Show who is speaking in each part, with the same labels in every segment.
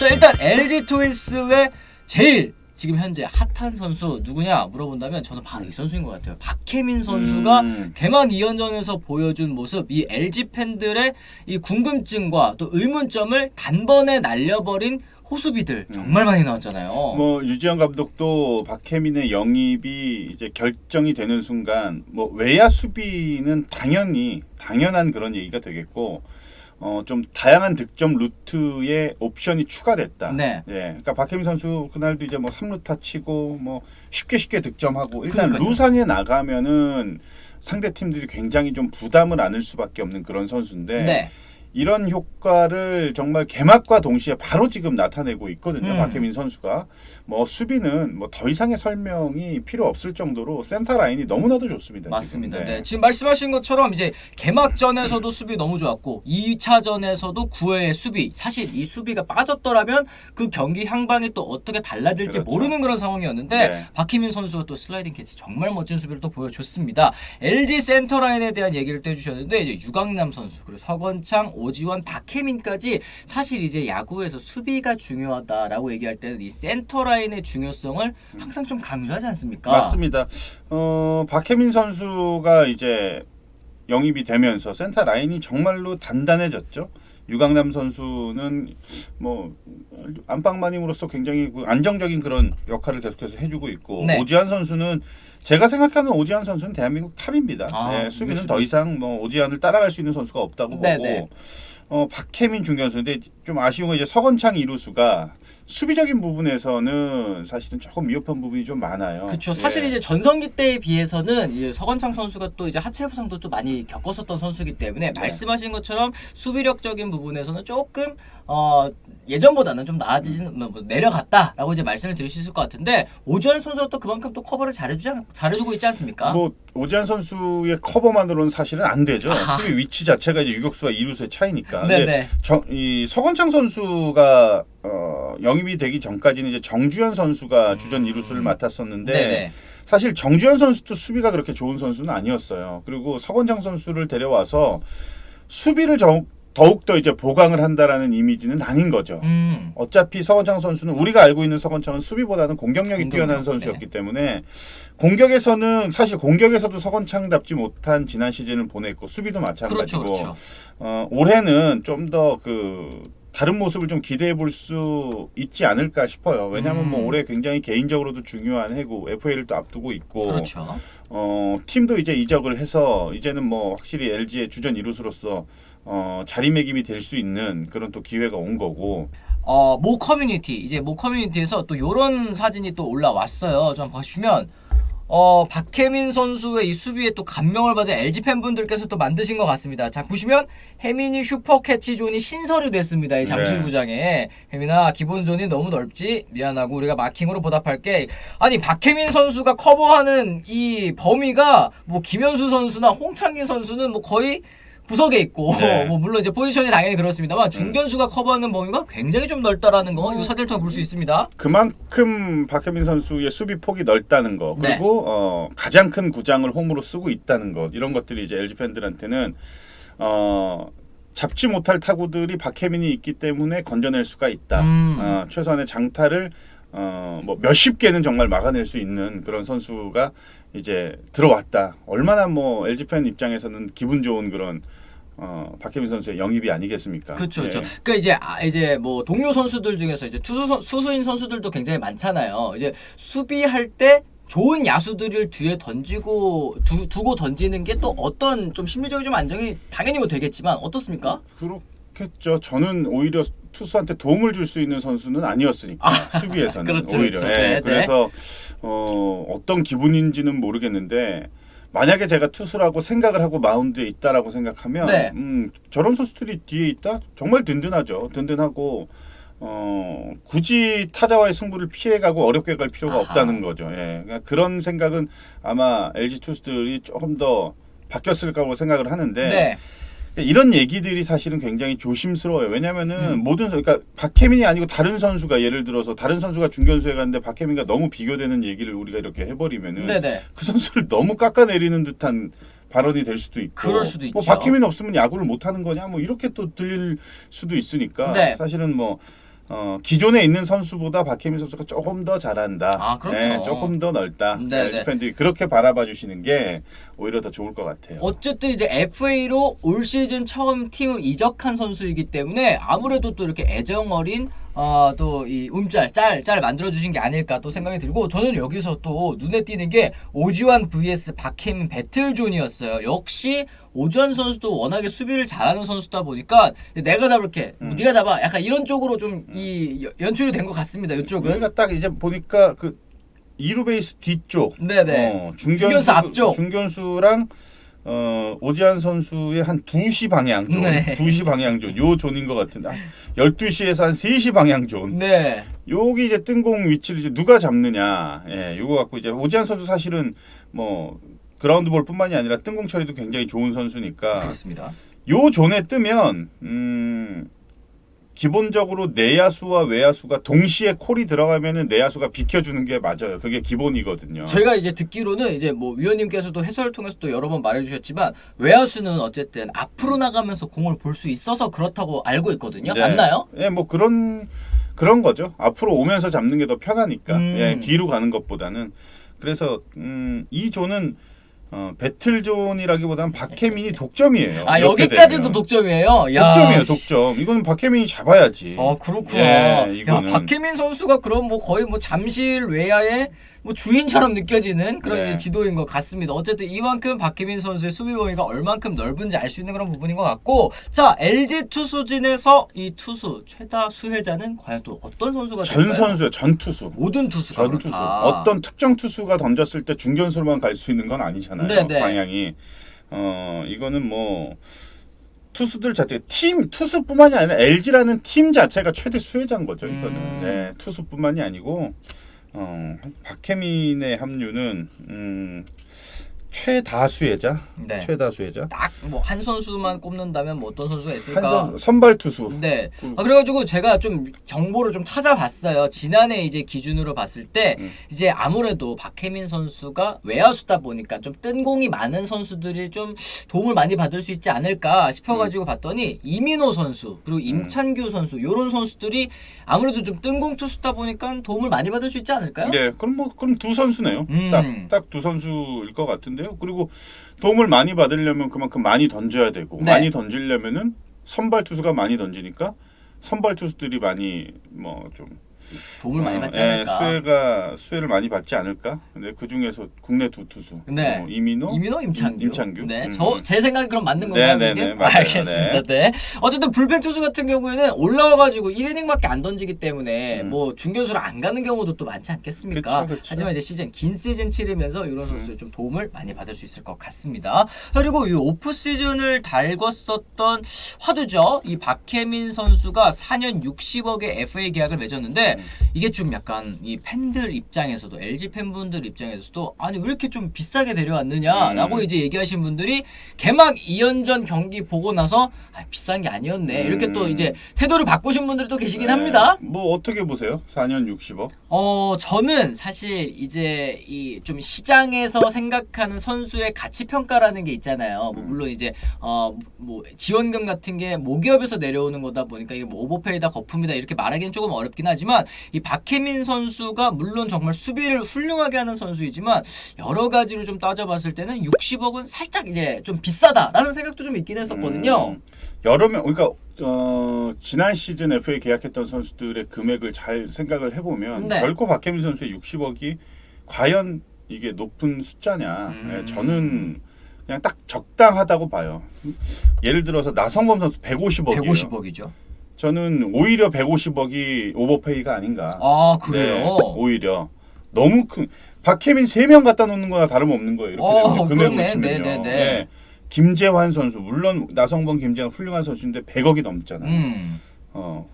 Speaker 1: 자, 일단 LG 트윈스의 제일 지금 현재 핫한 선수 누구냐 물어본다면 저는 바로 이 선수인 것 같아요. 박혜민 선수가 개막 2연전에서 보여준 모습, 이 LG 팬들의 이 궁금증과 또 의문점을 단번에 날려버린 호수비들 정말 많이 나왔잖아요.
Speaker 2: 뭐 유지영 감독도 박혜민의 영입이 이제 결정이 되는 순간 뭐 외야 수비는 당연한 그런 얘기가 되겠고 좀 다양한 득점 루트에 옵션이 추가됐다.
Speaker 1: 네.
Speaker 2: 예. 그러니까 박혜민 선수 그날도 이제 뭐 3루타 치고 뭐 쉽게 득점하고 일단
Speaker 1: 그러니까요.
Speaker 2: 루상에 나가면은 상대 팀들이 굉장히 좀 부담을 안을 수밖에 없는 그런 선수인데
Speaker 1: 네.
Speaker 2: 이런 효과를 정말 개막과 동시에 바로 지금 나타내고 있거든요. 박혜민 선수가 뭐 수비는 뭐 더 이상의 설명이 필요 없을 정도로 센터 라인이 너무나도 좋습니다.
Speaker 1: 맞습니다.
Speaker 2: 지금.
Speaker 1: 네. 지금 말씀하신 것처럼 이제 개막전에서도 수비 너무 좋았고 2차전에서도 9회의 수비, 사실 이 수비가 빠졌더라면 그 경기 향방이 또 어떻게 달라질지
Speaker 2: 그렇죠.
Speaker 1: 모르는 그런 상황이었는데
Speaker 2: 네.
Speaker 1: 박희민 선수가 또 슬라이딩 캐치 정말 멋진 수비를 또 보여줬습니다. LG 센터 라인에 대한 얘기를 또 해주셨는데 이제 유강남 선수 그리고 서건창, 오지원, 박혜민까지 사실 이제 야구에서 수비가 중요하다라고 얘기할 때는 이 센터 라인의 중요성을 항상 좀 강조하지 않습니까?
Speaker 2: 맞습니다. 박혜민 선수가 이제 영입이 되면서 센터 라인이 정말로 단단해졌죠. 유강남 선수는 뭐 안방마님으로서 굉장히 안정적인 그런 역할을 계속해서 해주고 있고
Speaker 1: 네.
Speaker 2: 오지환 선수는 제가 생각하는 오지환 선수는 대한민국 탑입니다.
Speaker 1: 아,
Speaker 2: 네, 수비는 더 이상 뭐 오지환을 따라갈 수 있는 선수가 없다고
Speaker 1: 네네.
Speaker 2: 보고 박혜민 중견수인데 좀 아쉬운 건 이제 서건창 이루수가 수비적인 부분에서는 사실은 조금 미흡한 부분이 좀 많아요.
Speaker 1: 그렇죠. 사실
Speaker 2: 예.
Speaker 1: 이제 전성기 때에 비해서는 이제 서건창 선수가 또 이제 하체 부상도 좀 많이 겪었었던 선수이기 때문에 말씀하신 것처럼 수비력적인 부분에서는 조금 예전보다는 좀 나아지진 내려갔다라고 이제 말씀을 드릴 수 있을 것 같은데 오지환 선수가 또 그만큼 또 커버를 잘해주고 있지 않습니까?
Speaker 2: 뭐 오지환 선수의 커버만으로는 사실은 안 되죠.
Speaker 1: 아하.
Speaker 2: 수비 위치 자체가 이제 유격수와 이루수의 차이니까.
Speaker 1: 네네.
Speaker 2: 근데 이 서건창 선수가 영입이 되기 전까지는 이제 정주현 선수가 주전 이루수를 맡았었는데
Speaker 1: 네네.
Speaker 2: 사실 정주현 선수도 수비가 그렇게 좋은 선수는 아니었어요. 그리고 서건창 선수를 데려와서 수비를 더욱더 이제 보강을 한다라는 이미지는 아닌 거죠. 어차피 서건창 선수는 우리가 알고 있는 서건창은 수비보다는 공격력이 뛰어난 선수였기 때문에 공격에서도 서건창답지 못한 지난 시즌을 보냈고 수비도 마찬가지고
Speaker 1: 그렇죠.
Speaker 2: 올해는 좀 더 다른 모습을 좀 기대해 볼 수 있지 않을까 싶어요. 왜냐하면 뭐 올해 굉장히 개인적으로도 중요한 해고 FA를 또 앞두고 있고
Speaker 1: 그렇죠.
Speaker 2: 팀도 이제 이적을 해서 이제는 뭐 확실히 LG의 주전 이루수로서 자리매김이 될 수 있는 그런 또 기회가 온 거고.
Speaker 1: 모 커뮤니티에서 또 요런 사진이 또 올라왔어요. 좀 보시면 박혜민 선수의 이 수비에 또 감명을 받은 LG 팬분들께서 또 만드신 것 같습니다. 자, 보시면 혜민이 슈퍼 캐치존이 신설이 됐습니다. 이 잠실구장에. 혜민아, 기본존이 너무 넓지? 미안하고 우리가 마킹으로 보답할게. 아니, 박혜민 선수가 커버하는 이 범위가 뭐 김현수 선수나 홍창기 선수는 뭐 거의 구석에 있고
Speaker 2: 네.
Speaker 1: 뭐 물론 이제 포지션이 당연히 그렇습니다만 중견수가 커버하는 범위가 굉장히 좀 넓다라는 거 이 사진을 통해 볼 수 있습니다.
Speaker 2: 그만큼 박혜민 선수의 수비 폭이 넓다는 거 그리고 가장 큰 구장을 홈으로 쓰고 있다는 것 이런 것들이 이제 LG 팬들한테는 잡지 못할 타구들이 박혜민이 있기 때문에 건져낼 수가 있다. 최소한의 장타를 뭐 몇십 개는 정말 막아낼 수 있는 그런 선수가 이제 들어왔다. 얼마나 뭐 LG 팬 입장에서는 기분 좋은 그런 박혜민 선수의 영입이 아니겠습니까?
Speaker 1: 그렇죠.
Speaker 2: 예.
Speaker 1: 그러니까 이제 뭐 동료 선수들 중에서 이제 수수인 선수들도 굉장히 많잖아요. 이제 수비할 때 좋은 야수들을 뒤에 두고 던지는 게 또 어떤 좀 심리적인 좀 안정이 당연히 뭐 되겠지만 어떻습니까?
Speaker 2: 그렇겠죠. 저는 오히려 투수한테 도움을 줄 수 있는 선수는 아니었으니까 수비에서는
Speaker 1: 그렇죠,
Speaker 2: 오히려.
Speaker 1: 그렇죠.
Speaker 2: 예.
Speaker 1: 네,
Speaker 2: 그래서 어떤 기분인지는 모르겠는데 만약에 제가 투수라고 생각을 하고 마운드에 있다라고 생각하면
Speaker 1: 네.
Speaker 2: 저런 선수들이 뒤에 있다? 정말 든든하죠. 든든하고 굳이 타자와의 승부를 피해가고 어렵게 갈 필요가 없다는 거죠. 예. 그러니까 그런 생각은 아마 LG 투수들이 조금 더 바뀌었을 거라고 생각을 하는데
Speaker 1: 네.
Speaker 2: 이런 얘기들이 사실은 굉장히 조심스러워요. 왜냐면은 그러니까 박혜민이 아니고 다른 선수가 예를 들어서 다른 선수가 중견수에 갔는데 박혜민과 너무 비교되는 얘기를 우리가 이렇게 해버리면은
Speaker 1: 네네.
Speaker 2: 그 선수를 너무 깎아내리는 듯한 발언이 될 수도 있고
Speaker 1: 그럴 수도 있죠.
Speaker 2: 뭐 박혜민 없으면 야구를 못 하는 거냐 뭐 이렇게 또 들릴 수도 있으니까
Speaker 1: 네.
Speaker 2: 사실은 뭐 기존에 있는 선수보다 박혜민 선수가 조금 더 잘한다.
Speaker 1: 아, 그렇군요.
Speaker 2: 조금 더 넓다.
Speaker 1: 네,
Speaker 2: LG 팬들이 그렇게 바라봐 주시는 게 오히려 더 좋을 것 같아요.
Speaker 1: 어쨌든 이제 FA로 올 시즌 처음 팀을 이적한 선수이기 때문에 아무래도 또 이렇게 애정 어린 또 이 짤 만들어 주신 게 아닐까 또 생각이 들고, 저는 여기서 또 눈에 띄는 게 오지환 vs 박혜민 배틀존이었어요. 역시 오지환 선수도 워낙에 수비를 잘하는 선수다 보니까 내가 잡을게, 네가 잡아, 약간 이런 쪽으로 좀 이 연출이 된 것 같습니다. 이쪽은.
Speaker 2: 우리가 딱 이제 보니까 그 2루 베이스 뒤쪽,
Speaker 1: 네네.
Speaker 2: 중견수
Speaker 1: 중견수 앞쪽.
Speaker 2: 중견수랑 오지환 선수의 한 2시 방향 존,
Speaker 1: 네.
Speaker 2: 2시 방향 존, 요 존인 것 같은데 12시에서 한 3시 방향 존.
Speaker 1: 네.
Speaker 2: 여기 이제 뜬공 위치를 이제 누가 잡느냐, 요거 갖고 이제 오지환 선수 사실은 뭐 그라운드볼뿐만이 아니라 뜬공 처리도 굉장히 좋은 선수니까
Speaker 1: 그렇습니다.
Speaker 2: 요 존에 뜨면 기본적으로 내야수와 외야수가 동시에 콜이 들어가면은 내야수가 비켜주는 게 맞아요. 그게 기본이거든요.
Speaker 1: 저희가 이제 듣기로는 이제 뭐 위원님께서도 해설을 통해서 또 여러 번 말해주셨지만 외야수는 어쨌든 앞으로 나가면서 공을 볼 수 있어서 그렇다고 알고 있거든요.
Speaker 2: 네.
Speaker 1: 맞나요?
Speaker 2: 예, 뭐 그런 거죠. 앞으로 오면서 잡는 게 더 편하니까. 예, 뒤로 가는 것보다는. 그래서 이 존은 배틀존이라기보다는 박혜민이 독점이에요.
Speaker 1: 아,
Speaker 2: 이렇게
Speaker 1: 여기까지도
Speaker 2: 되면.
Speaker 1: 독점이에요? 야,
Speaker 2: 독점이에요, 독점. 이거는 박혜민이 잡아야지.
Speaker 1: 그렇구나.
Speaker 2: 예, 이거는.
Speaker 1: 야, 박혜민 선수가 그럼 뭐 거의 뭐 잠실 외야의 뭐 주인처럼 느껴지는 그런
Speaker 2: 네.
Speaker 1: 이제 지도인 것 같습니다. 어쨌든 이만큼 박혜민 선수의 수비 범위가 얼만큼 넓은지 알 수 있는 그런 부분인 것 같고, 자, LG 투수진에서 이 투수 최다 수혜자는 과연 또 어떤 선수가 될까요?
Speaker 2: 전 선수예요, 전 투수.
Speaker 1: 모든 투수가
Speaker 2: 전 투수.
Speaker 1: 그렇다.
Speaker 2: 어떤 특정 투수가 던졌을 때 중견수로만 갈 수 있는 건 아니잖아요.
Speaker 1: 네네.
Speaker 2: 방향이. 이거는 뭐 투수들 자체 투수뿐만이 아니라 LG라는 팀 자체가 최대 수혜자인 거죠. 이거는. 네, 투수뿐만이 아니고 박혜민의 합류는 최다 수혜자.
Speaker 1: 네.
Speaker 2: 최다 수혜자.
Speaker 1: 딱 뭐 한 선수만 꼽는다면 뭐 어떤 선수가 있을까?
Speaker 2: 선발 투수.
Speaker 1: 네. 그래가지고 제가 좀 정보를 좀 찾아봤어요. 지난해 이제 기준으로 봤을 때 이제 아무래도 박혜민 선수가 외야수다 보니까 좀 뜬 공이 많은 선수들이 좀 도움을 많이 받을 수 있지 않을까 싶어가지고 봤더니 이민호 선수 그리고 임찬규 선수 요런 선수들이 아무래도 좀 뜬공 투수다 보니까 도움을 많이 받을 수 있지 않을까요?
Speaker 2: 네, 그럼 두 선수네요. 딱 두 선수일 것 같은데요. 그리고 도움을 많이 받으려면 그만큼 많이 던져야 되고
Speaker 1: 네.
Speaker 2: 많이 던지려면은 선발 투수가 많이 던지니까 선발 투수들이 많이 뭐 좀
Speaker 1: 도움을 많이 받지 않을까.
Speaker 2: 수혜를 많이 받지 않을까. 근데 그 중에서 국내 두 투수,
Speaker 1: 네.
Speaker 2: 이민호,
Speaker 1: 임찬규. 네,
Speaker 2: 음.
Speaker 1: 제 생각이 그럼 맞는 건가요?
Speaker 2: 네,
Speaker 1: 이게?
Speaker 2: 맞아요.
Speaker 1: 알겠습니다. 네. 어쨌든 불펜 투수 같은 경우에는 올라와가지고 1이닝밖에 안 던지기 때문에 뭐 중견수로 안 가는 경우도 또 많지 않겠습니까?
Speaker 2: 그쵸.
Speaker 1: 하지만 이제 긴 시즌 치르면서 이런 선수들 좀 도움을 많이 받을 수 있을 것 같습니다. 그리고 이 오프 시즌을 달궜었던 화두죠. 이 박혜민 선수가 4년 60억의 FA 계약을 맺었는데 이게 좀 약간 이 팬들 입장에서도 LG 팬분들 입장에서도 아니 왜 이렇게 좀 비싸게 데려왔느냐라고 이제 얘기하신 분들이 개막 2연전 경기 보고 나서 비싼 게 아니었네 이렇게 또 이제 태도를 바꾸신 분들도 계시긴 합니다.
Speaker 2: 뭐 어떻게 보세요? 4년 60억?
Speaker 1: 저는 사실 이제 이 좀 시장에서 생각하는 선수의 가치 평가라는 게 있잖아요. 뭐 물론 이제 뭐 지원금 같은 게 모기업에서 내려오는 거다 보니까 이게 뭐 오버페이다 거품이다 이렇게 말하기는 조금 어렵긴 하지만 이 박혜민 선수가 물론 정말 수비를 훌륭하게 하는 선수이지만 여러 가지로 좀 따져봤을 때는 60억은 살짝 이제 좀 비싸다라는 생각도 좀 있긴 했었거든요.
Speaker 2: 여러 명 그러니까 지난 시즌 FA 계약했던 선수들의 금액을 잘 생각을 해보면
Speaker 1: 네.
Speaker 2: 결코 박혜민 선수의 60억이 과연 이게 높은 숫자냐? 저는 그냥 딱 적당하다고 봐요. 예를 들어서 나성범 선수 150억이에요.
Speaker 1: 150억이죠.
Speaker 2: 저는 오히려 150억이 오버페이가 아닌가.
Speaker 1: 아 그래요?
Speaker 2: 네, 오히려 너무 큰 박혜민 3명 갖다 놓는 거나 다름없는 거예요. 이렇게 되면 금액으로 치면요.
Speaker 1: 네네네.
Speaker 2: 네. 김재환 선수 물론 나성범 김재환 훌륭한 선수인데 100억이 넘잖아요.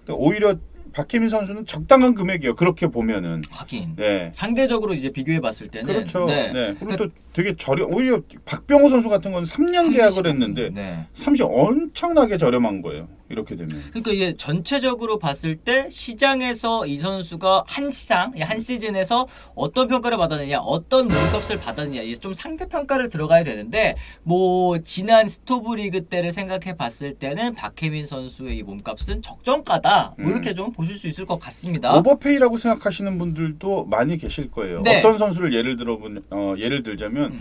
Speaker 2: 오히려 박혜민 선수는 적당한 금액이에요. 그렇게 보면은.
Speaker 1: 하긴.
Speaker 2: 네.
Speaker 1: 상대적으로 이제 비교해 봤을 때는
Speaker 2: 그렇죠. 네. 그리고 또 되게 오히려 박병호 선수 같은 건 3년 계약을 했는데 30 엄청나게 저렴한 거예요. 이렇게 되면.
Speaker 1: 그러니까 이게 전체적으로 봤을 때 시장에서 이 선수가 한 시즌에서 어떤 평가를 받았느냐, 어떤 몸값을 받았느냐, 이제 좀 상대 평가를 들어가야 되는데 뭐 지난 스토브리그 때를 생각해 봤을 때는 박혜민 선수의 이 몸값은 적정가다. 뭐 이렇게 좀 보실 수 있을 것 같습니다.
Speaker 2: 오버페이라고 생각하시는 분들도 많이 계실 거예요.
Speaker 1: 네.
Speaker 2: 어떤 선수를 예를 들자면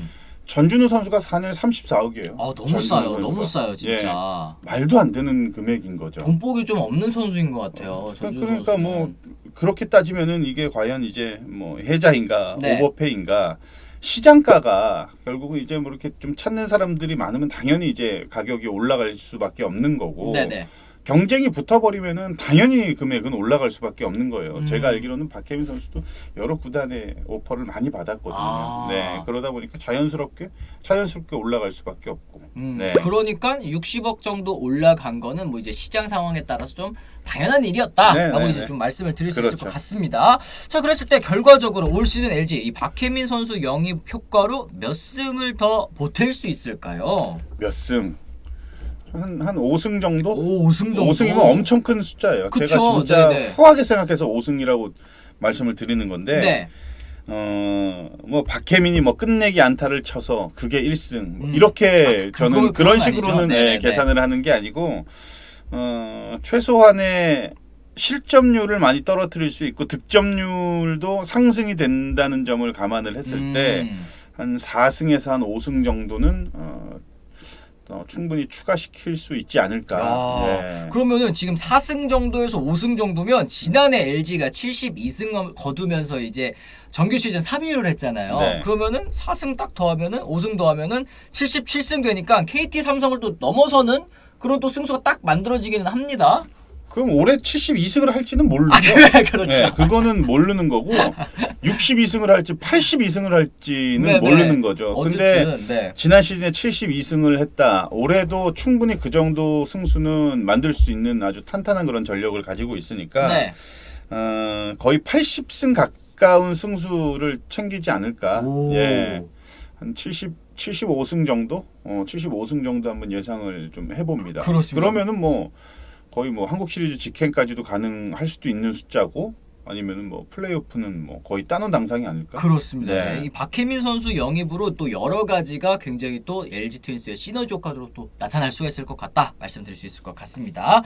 Speaker 2: 전준우 선수가 4년에 34억이에요.
Speaker 1: 아 너무 싸요. 너무 싸요 진짜.
Speaker 2: 말도 안 되는 금액인 거죠.
Speaker 1: 돈복이 좀 없는 선수인 것 같아요. 전준우
Speaker 2: 그러니까
Speaker 1: 선수는.
Speaker 2: 뭐 그렇게 따지면은 이게 과연 이제 뭐 해자인가
Speaker 1: 네.
Speaker 2: 오버페이인가 시장가가 결국은 이제 뭐 이렇게 좀 찾는 사람들이 많으면 당연히 이제 가격이 올라갈 수밖에 없는 거고
Speaker 1: 네네.
Speaker 2: 경쟁이 붙어버리면은 당연히 금액은 올라갈 수밖에 없는 거예요. 제가 알기로는 박혜민 선수도 여러 구단의 오퍼를 많이 받았거든요.
Speaker 1: 아.
Speaker 2: 네, 그러다 보니까 자연스럽게 올라갈 수밖에 없고. 네.
Speaker 1: 그러니까 60억 정도 올라간 거는 뭐 이제 시장 상황에 따라서 좀 당연한 일이었다라고
Speaker 2: 네,
Speaker 1: 이제
Speaker 2: 네.
Speaker 1: 좀 말씀을 드릴 수 있을
Speaker 2: 그렇죠.
Speaker 1: 것 같습니다. 자, 그랬을 때 결과적으로 올 시즌 LG 이 박혜민 선수 영입 효과로 몇 승을 더 보탤 수 있을까요?
Speaker 2: 몇 승? 한 5승 정도?
Speaker 1: 오, 5승 정도.
Speaker 2: 5승이면 엄청 큰 숫자예요.
Speaker 1: 그쵸,
Speaker 2: 제가 진짜
Speaker 1: 네네.
Speaker 2: 후하게 생각해서 5승이라고 말씀을 드리는 건데
Speaker 1: 네.
Speaker 2: 뭐 박혜민이 뭐 끝내기 안타를 쳐서 그게 1승 이렇게 저는 그런 식으로는 계산을 하는 게 아니고 최소한의 실점률을 많이 떨어뜨릴 수 있고 득점률도 상승이 된다는 점을 감안을 했을 때 한 4승에서 한 5승 정도는 충분히 추가시킬 수 있지 않을까. 네.
Speaker 1: 그러면은 지금 4승 정도에서 5승 정도면 지난해 LG가 72승 거두면서 이제 정규 시즌 3위를 했잖아요.
Speaker 2: 네.
Speaker 1: 그러면은 4승 딱 더하면은 5승 더하면은 77승 되니까 KT 삼성을 또 넘어서는 그런 또 승수가 딱 만들어지기는 합니다.
Speaker 2: 그럼 올해 72승을 할지는 모르죠.
Speaker 1: 그렇죠.
Speaker 2: 네, 그거는 모르는 거고 62승을 할지 82승을 할지는
Speaker 1: 네네.
Speaker 2: 모르는 거죠. 근데
Speaker 1: 어쨌든 네.
Speaker 2: 지난 시즌에 72승을 했다. 올해도 충분히 그 정도 승수는 만들 수 있는 아주 탄탄한 그런 전력을 가지고 있으니까
Speaker 1: 네.
Speaker 2: 거의 80승 가까운 승수를 챙기지 않을까.
Speaker 1: 오.
Speaker 2: 예. 한 75승 정도? 75승 정도 한번 예상을 좀 해봅니다.
Speaker 1: 그렇습니다.
Speaker 2: 그러면은 뭐 거의 뭐 한국 시리즈 직행까지도 가능할 수도 있는 숫자고 아니면은 뭐 플레이오프는 뭐 거의 따놓은 당상이 아닐까?
Speaker 1: 그렇습니다.
Speaker 2: 네.
Speaker 1: 이 박혜민 선수 영입으로 또 여러 가지가 굉장히 또 LG 트윈스의 시너지 효과로 또 나타날 수가 있을 것 같다 말씀드릴 수 있을 것 같습니다.